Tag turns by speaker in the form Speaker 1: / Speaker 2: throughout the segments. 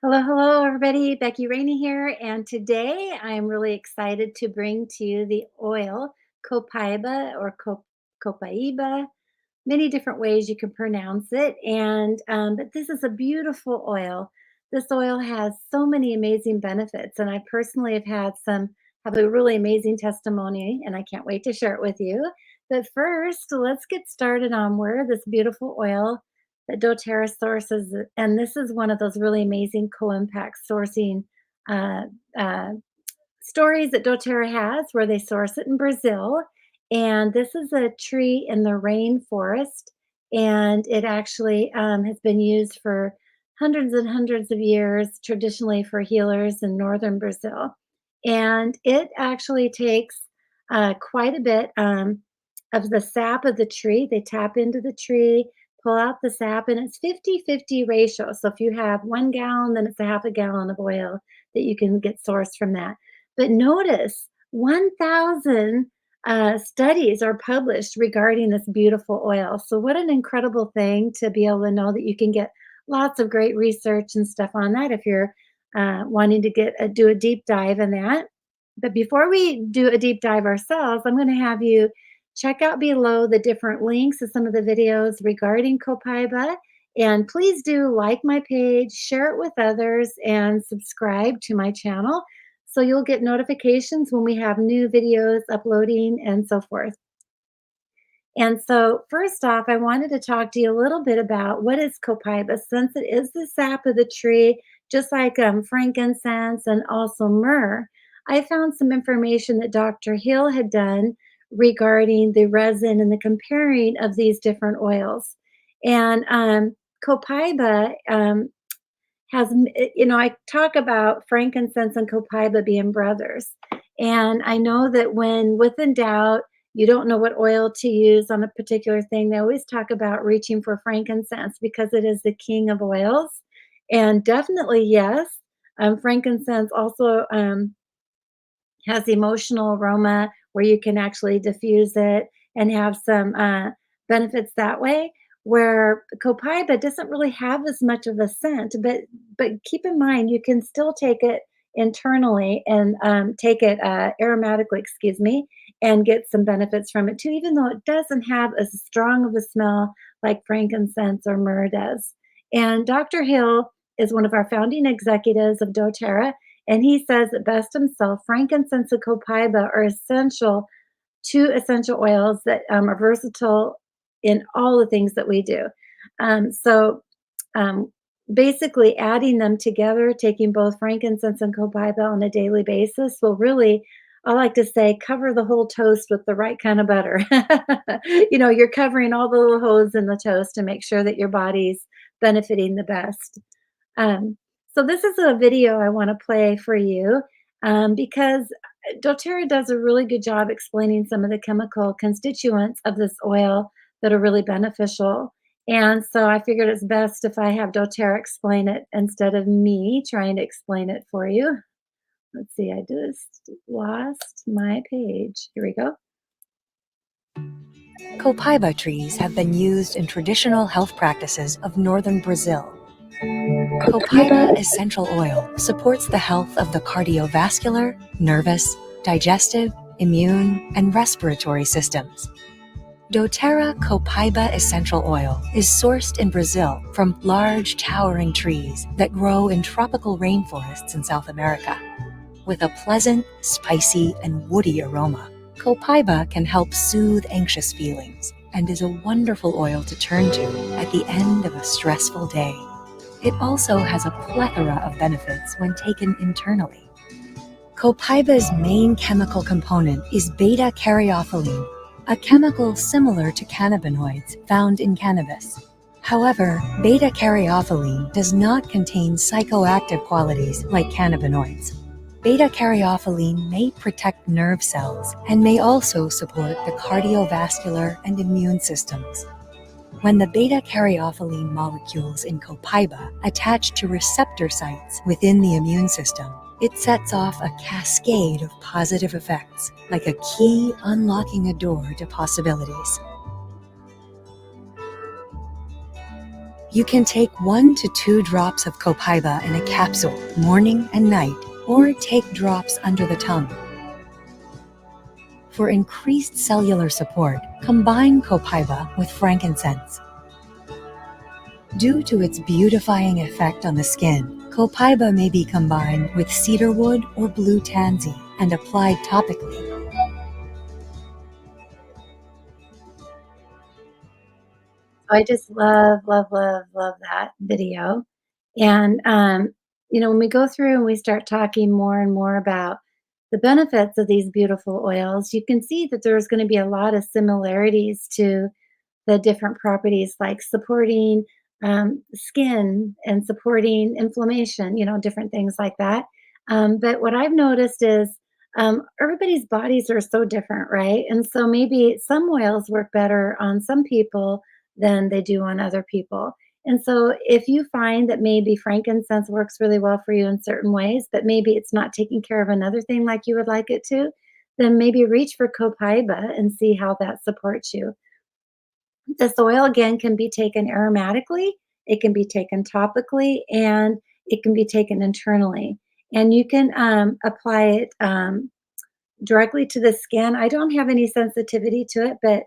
Speaker 1: Hello, hello, everybody. Becky Raney here, and today I'm really excited to bring to you the oil Copaiba or Copaiba, many different ways you can pronounce it. And but this is a beautiful oil. This oil has so many amazing benefits, and I personally have a really amazing testimony, and I can't wait to share it with you. But first, let's get started on where this beautiful oil that doTERRA sources, and this is one of those really amazing co-impact sourcing uh, uh, stories that doTERRA has, where they source it in Brazil. And this is a tree in the rainforest, and it actually has been used for hundreds and hundreds of years, traditionally for healers in northern Brazil. And it actually takes quite a bit of the sap of the tree. They tap into the tree, pull out the sap, and it's 50-50 ratio. So if you have 1 gallon, then it's a half a gallon of oil that you can get sourced from that. But notice 1,000 studies are published regarding this beautiful oil. So, what an incredible thing to be able to know that you can get lots of great research and stuff on that if you're wanting to do a deep dive in that. But before we do a deep dive ourselves, I'm going to have you check out below the different links of some of the videos regarding Copaiba. And please do like my page, share it with others, and subscribe to my channel so you'll get notifications when we have new videos uploading and so forth. And so, first off, I wanted to talk to you a little bit about what is copaiba, since it is the sap of the tree, just like frankincense and also myrrh. I found some information that Dr. Hill had done regarding the resin and the comparing of these different oils. And copaiba I talk about frankincense and copaiba being brothers. And I know that when within doubt, you don't know what oil to use on a particular thing, they always talk about reaching for frankincense because it is the king of oils. And definitely, yes, frankincense also has emotional aroma where you can actually diffuse it and have some benefits that way. Where copaiba doesn't really have as much of a scent, but keep in mind you can still take it internally and take it aromatically, excuse me, and get some benefits from it too, even though it doesn't have as strong of a smell like frankincense or myrrh does. And Dr. Hill is one of our founding executives of doTERRA, and he says it best himself. Frankincense and copaiba are two essential oils that are versatile in all the things that we do. So basically, adding them together, taking both frankincense and copaiba on a daily basis, will really, I like to say, cover the whole toast with the right kind of butter. You're covering all the little holes in the toast to make sure that your body's benefiting the best. Um, so this is a video I want to play for you because doTERRA does a really good job explaining some of the chemical constituents of this oil that are really beneficial. And so I figured it's best if I have doTERRA explain it instead of me trying to explain it for you. Let's see, I just lost my page. Here we go.
Speaker 2: Copaiba trees have been used in traditional health practices of northern Brazil. Copaiba essential oil supports the health of the cardiovascular, nervous, digestive, immune, and respiratory systems. doTERRA Copaiba essential oil is sourced in Brazil from large towering trees that grow in tropical rainforests in South America. With a pleasant, spicy, and woody aroma, Copaiba can help soothe anxious feelings and is a wonderful oil to turn to at the end of a stressful day. It also has a plethora of benefits when taken internally. Copaiba's main chemical component is beta-caryophyllene, a chemical similar to cannabinoids found in cannabis. However, beta-caryophyllene does not contain psychoactive qualities like cannabinoids. Beta-caryophyllene may protect nerve cells and may also support the cardiovascular and immune systems. When the beta-caryophyllene molecules in copaiba attach to receptor sites within the immune system, it sets off a cascade of positive effects, like a key unlocking a door to possibilities. You can take 1 to 2 drops of Copaiba in a capsule morning and night, or take drops under the tongue. For increased cellular support, combine Copaiba with frankincense. Due to its beautifying effect on the skin, Copaiba may be combined with cedarwood or blue tansy and applied topically.
Speaker 1: I just love, love, love, love that video. And, when we go through and we start talking more and more about the benefits of these beautiful oils, you can see that there's going to be a lot of similarities to the different properties like supporting skin and supporting inflammation, different things like that. But what I've noticed is everybody's bodies are so different, right? And so maybe some oils work better on some people than they do on other people. And so if you find that maybe frankincense works really well for you in certain ways, but maybe it's not taking care of another thing like you would like it to, then maybe reach for copaiba and see how that supports you. This oil again can be taken aromatically, it can be taken topically, and it can be taken internally. And you can apply it directly to the skin. I don't have any sensitivity to it, but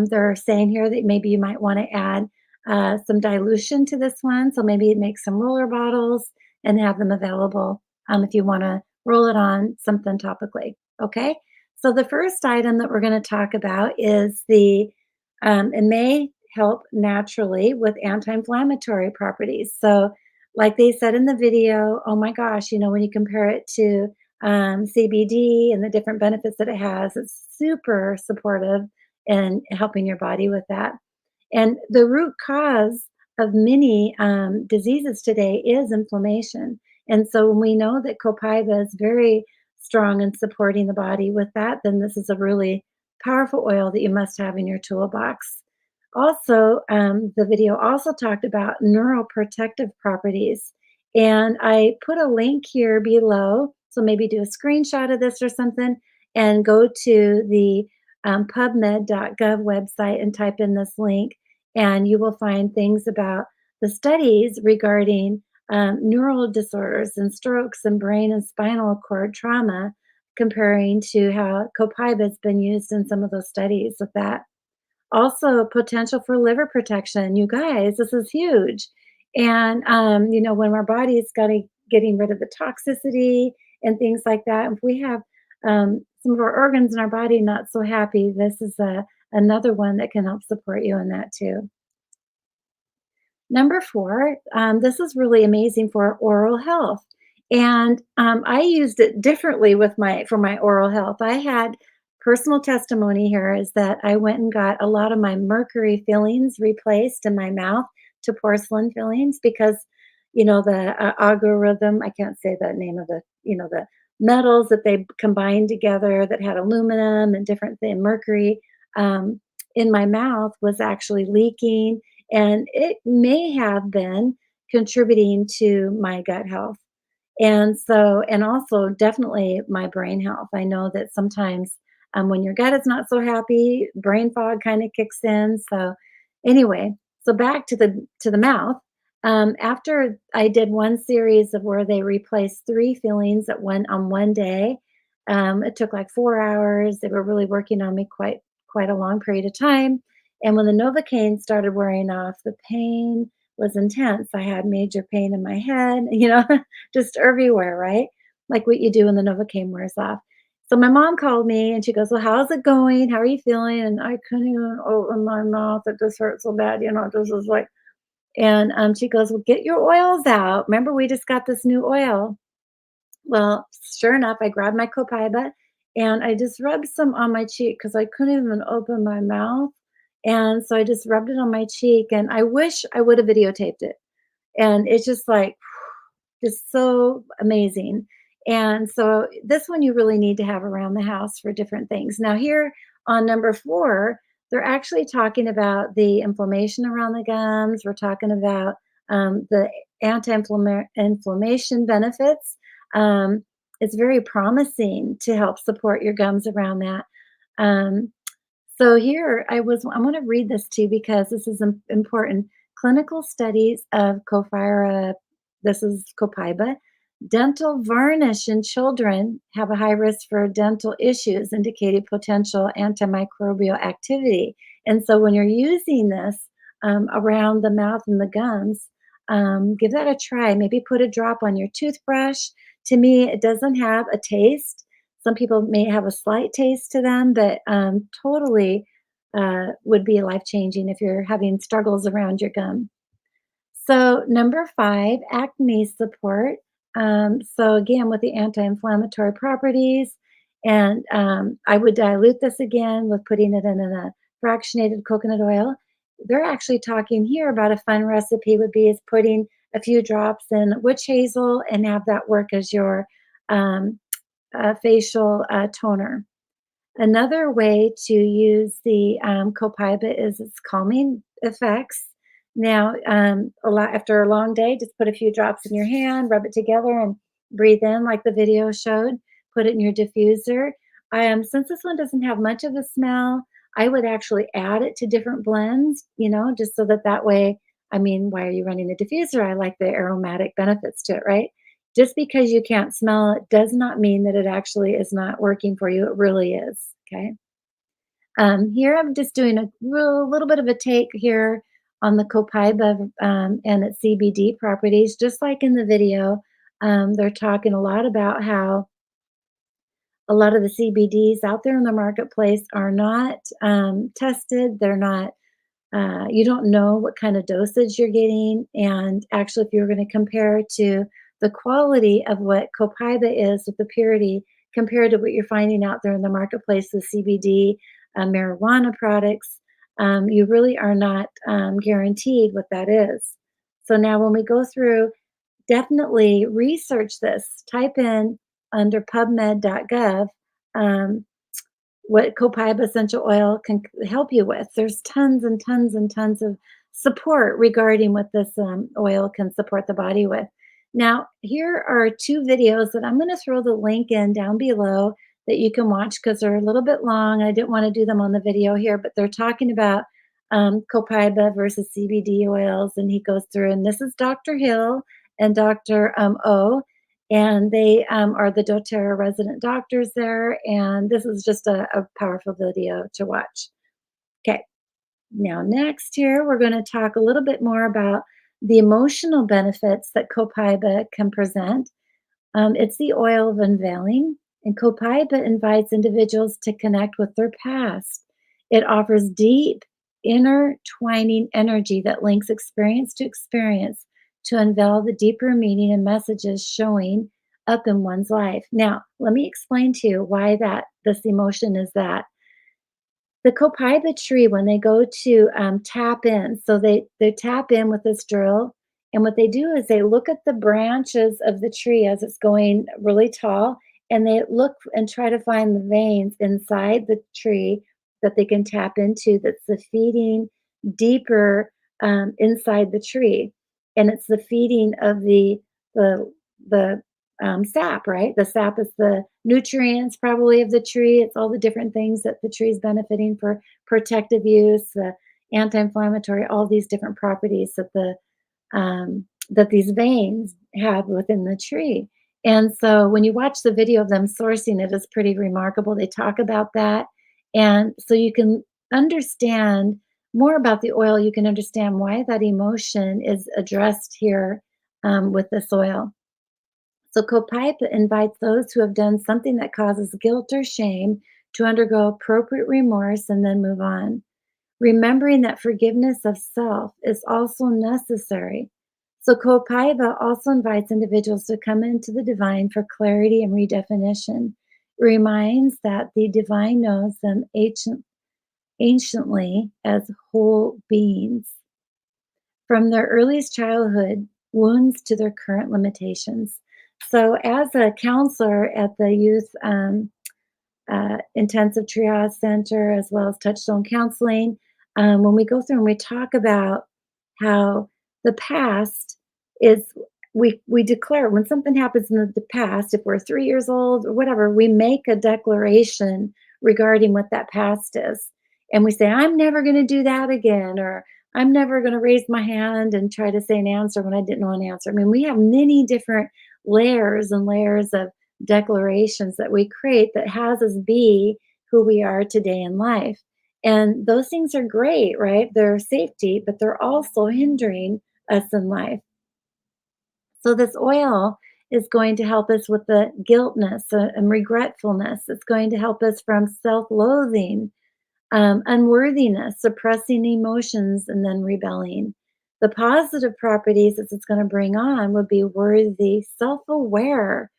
Speaker 1: they're saying here that maybe you might want to add some dilution to this one. So maybe make some roller bottles and have them available if you want to roll it on something topically. Okay. So the first item that we're going to talk about is it may help naturally with anti-inflammatory properties. So, like they said in the video, oh my gosh, when you compare it to CBD and the different benefits that it has. It's super supportive in helping your body with that. And the root cause of many diseases today is inflammation. And so when we know that copaiba is very strong in supporting the body with that, then this is a really powerful oil that you must have in your toolbox. Also, the video also talked about neuroprotective properties. And I put a link here below. So maybe do a screenshot of this or something and go to the PubMed.gov website and type in this link. And you will find things about the studies regarding neural disorders and strokes and brain and spinal cord trauma, comparing to how copaiba has been used in some of those studies with that. Also, potential for liver protection. You guys, this is huge. And when our body's getting rid of the toxicity and things like that, if we have some of our organs in our body not so happy, this is another one that can help support you in that too. Number 4, this is really amazing for oral health, and, I used it differently for my oral health. I had personal testimony here is that I went and got a lot of my mercury fillings replaced in my mouth to porcelain fillings because, the, algorithm I can't say the name of the metals that they combined together that had aluminum and different mercury, in my mouth was actually leaking, and it may have been contributing to my gut health. And also definitely my brain health. I know that sometimes when your gut is not so happy, brain fog kind of kicks in. So anyway, so back to the mouth. After I did one series of where they replaced 3 fillings at one day, it took like 4 hours. They were really working on me quite a long period of time. And when the Novocaine started wearing off, the pain was intense. I had major pain in my head, just everywhere, right? Like what you do when the Novocaine wears off. So my mom called me and she goes, "Well, how's it going? How are you feeling?" And I couldn't even open my mouth. It just hurt so bad. This is like, and she goes, "Well, get your oils out. Remember, we just got this new oil." Well, sure enough, I grabbed my copaiba and I just rubbed some on my cheek because I couldn't even open my mouth. And so I just rubbed it on my cheek and I wish I would have videotaped it. And it's just like, just so amazing. And so this one you really need to have around the house for different things. Now, here on number 4, they're actually talking about the inflammation around the gums. We're talking about the anti-inflammation benefits. It's very promising to help support your gums around that. Um, so here I want to read this to you because this is important. clinical studies of this is Copaiba, dental varnish in children have a high risk for dental issues, indicating potential antimicrobial activity. And so when you're using this around the mouth and the gums, give that a try. Maybe put a drop on your toothbrush. To me, it doesn't have a taste. Some people may have a slight taste to them, but totally would be life changing if you're having struggles around your gum. So, number 5, acne support. So, again, with the anti inflammatory properties, and I would dilute this again with putting it in a fractionated coconut oil. They're actually talking here about a fun recipe would be is putting a few drops in witch hazel and have that work as your um, facial toner. Another way to use the copaiba is its calming effects. Now, after a long day, just put a few drops in your hand, rub it together, and breathe in like the video showed. Put it in your diffuser. Since this one doesn't have much of a smell, I would actually add it to different blends, just so that way. I mean, why are you running a diffuser? I like the aromatic benefits to it, right? Just because you can't smell it does not mean that it actually is not working for you. It really is. Okay. Here I'm just doing a little bit of a take here on the copaiba and its CBD properties. Just like in the video, they're talking a lot about how a lot of the CBDs out there in the marketplace are not tested. They're not you don't know what kind of dosage you're getting. And actually, if you're going to compare to the quality of what Copaiba is with the purity compared to what you're finding out there in the marketplace, the CBD marijuana products, you really are not guaranteed what that is. So now, when we go through, definitely research this. Type in under PubMed.gov. Um, what copaiba essential oil can help you with. There's tons and tons and tons of support regarding what this oil can support the body with. Now, here are 2 videos that I'm going to throw the link in down below that you can watch because they're a little bit long. I didn't want to do them on the video here, but they're talking about copaiba versus CBD oils, and he goes through, and this is Dr. Hill and Dr. O, and they are the doTERRA resident doctors there. And this is just a powerful video to watch. Okay, now next here, we're going to talk a little bit more about the emotional benefits that copaiba can present. It's the oil of unveiling, and Copaiba invites individuals to connect with their past. It offers deep, intertwining energy that links experience to experience to unveil the deeper meaning and messages showing up in one's life. Now, let me explain to you why that this emotion is that. The copaiba tree, when they go to tap in, so they tap in with this drill, and what they do is they look at the branches of the tree as it's going really tall, and they look and try to find the veins inside the tree that they can tap into. That's the feeding deeper inside the tree, and it's the feeding of the sap, right? The sap is the nutrients probably of the tree. It's all the different things that the tree is benefiting for protective use, the anti-inflammatory, all these different properties that these veins have within the tree. And so when you watch the video of them sourcing it, it's pretty remarkable. They talk about that. And so you can understand more about the oil. You can understand why that emotion is addressed here with this oil. So Copipe invites those who have done something that causes guilt or shame to undergo appropriate remorse and then move on. Remembering that forgiveness of self is also necessary. So Copaiba also invites individuals to come into the divine for clarity and redefinition. It reminds that the divine knows them anciently as whole beings. From their earliest childhood wounds to their current limitations. So, as a counselor at the youth intensive triage center, as well as touchstone counseling, when we go through and we talk about how the past is, we declare when something happens in the past, if we're 3 years old or whatever, we make a declaration regarding what that past is. And we say, I'm never going to do that again, or I'm never going to raise my hand and try to say an answer when I didn't know an answer. I mean, we have many different layers and layers of declarations that we create that has us be who we are today in life. And those things are great, right? They're safety, but they're also hindering us in life. So this oil is going to help us with the guiltness and regretfulness. It's going to help us from self-loathing, unworthiness, suppressing emotions, and then rebelling. The positive properties that it's going to bring on would be worthy, self-aware,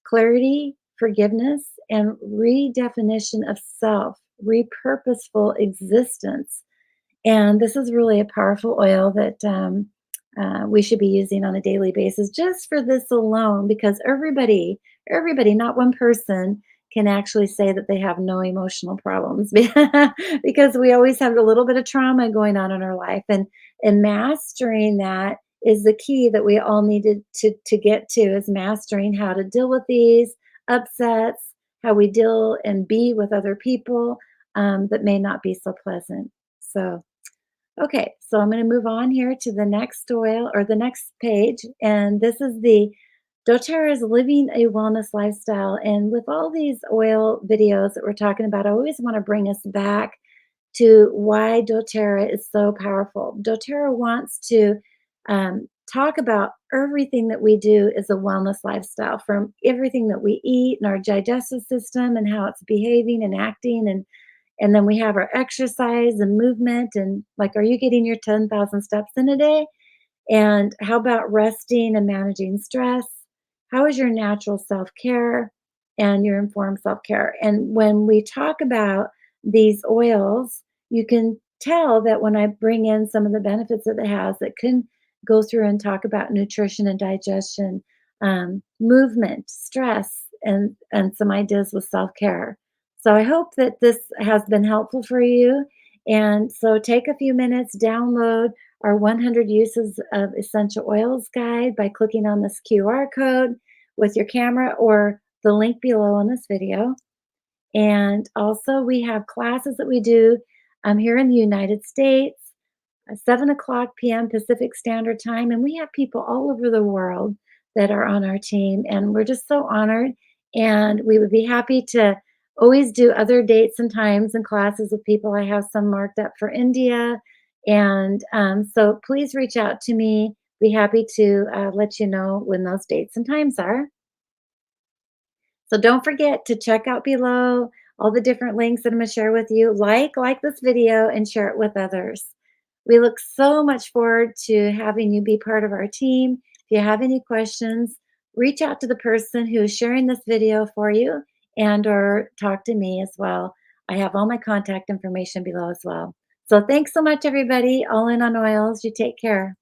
Speaker 1: clarity, forgiveness, and redefinition of self, repurposeful existence. And this is really a powerful oil that we should be using on a daily basis just for this alone, because everybody, not one person can actually say that they have no emotional problems because we always have a little bit of trauma going on in our life. And mastering that is the key that we all needed to get to, is mastering how to deal with these upsets, how we deal and be with other people that may not be so pleasant. So okay, so I'm going to move on here to the next oil or the next page. And this is the doTERRA's Living a Wellness Lifestyle. And with all these oil videos that we're talking about, I always want to bring us back to why doTERRA is so powerful. doTERRA wants to talk about everything that we do is a wellness lifestyle, from everything that we eat and our digestive system and how it's behaving and acting, and then we have our exercise and movement. And like, are you getting your 10,000 steps in a day? And how about resting and managing stress? How is your natural self care and your informed self care? And when we talk about these oils, you can tell that when I bring in some of the benefits that it has, that can go through and talk about nutrition and digestion, movement, stress, and some ideas with self care. So I hope that this has been helpful for you. And so take a few minutes, download our 100 uses of essential oils guide by clicking on this QR code with your camera or the link below on this video. And also, we have classes that we do here in the United States, 7 o'clock p.m. Pacific Standard Time. And we have people all over the world that are on our team. And we're just so honored. And we would be happy to always do other dates and times and classes with people. I have some marked up for India. And so please reach out to me. Be happy to let you know when those dates and times are. So don't forget to check out below all the different links that I'm going to share with you. Like this video and share it with others. We look so much forward to having you be part of our team. If you have any questions, reach out to the person who is sharing this video for you, and or talk to me as well. I have all my contact information below as well. So thanks so much, everybody. All in on oils. You take care.